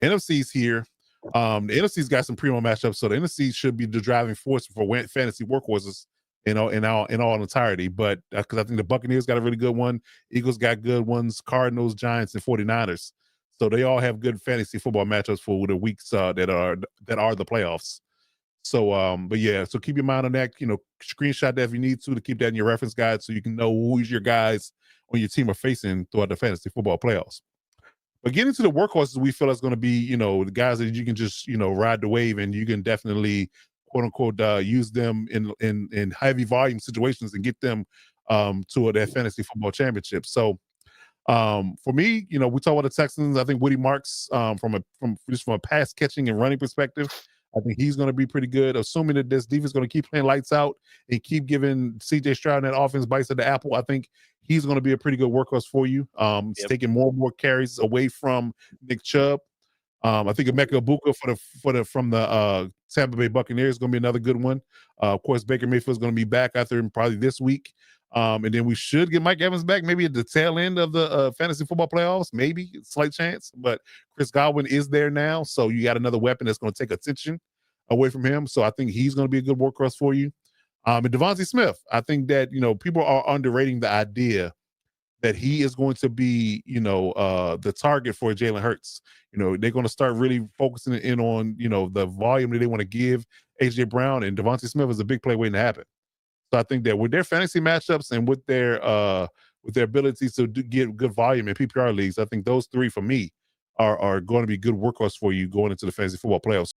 NFC's here. The NFC's got some primo matchups, so the NFC should be the driving force for fantasy workhorses, in all entirety. But because I think the Buccaneers got a really good one, Eagles got good ones, Cardinals, Giants, and 49ers. So they all have good fantasy football matchups for the weeks that are the playoffs. So, but yeah, so keep your mind on that. Screenshot that if you need to keep that in your reference guide so you can know who's your guys on your team are facing throughout the fantasy football playoffs. But getting to the workhorses, we feel is going to be, the guys that you can just, ride the wave, and you can definitely, quote unquote, use them in heavy volume situations and get them to their fantasy football championship. So, for me, we talk about the Texans. I think Woody Marks, from a pass catching and running perspective, I think he's going to be pretty good. Assuming that this defense is going to keep playing lights out and keep giving CJ Stroud and that offense bites at the apple, I think he's going to be a pretty good workhorse for you. It's taking more and more carries away from Nick Chubb. I think Emeka Ibuka from the Tampa Bay Buccaneers is going to be another good one. Of course, Baker Mayfield is going to be back after him probably this week. And then we should get Mike Evans back maybe at the tail end of the fantasy football playoffs, maybe slight chance. But Chris Godwin is there now, so you got another weapon that's going to take attention away from him. So I think he's going to be a good workhorse for you. And Devontae Smith, I think that people are underrating the idea that he is going to be, the target for Jalen Hurts. They're going to start really focusing in on, the volume that they want to give AJ Brown, and Devontae Smith is a big play waiting to happen. So I think that with their fantasy matchups and with their abilities to get good volume in PPR leagues, I think those three for me are going to be good workhorse for you going into the fantasy football playoffs.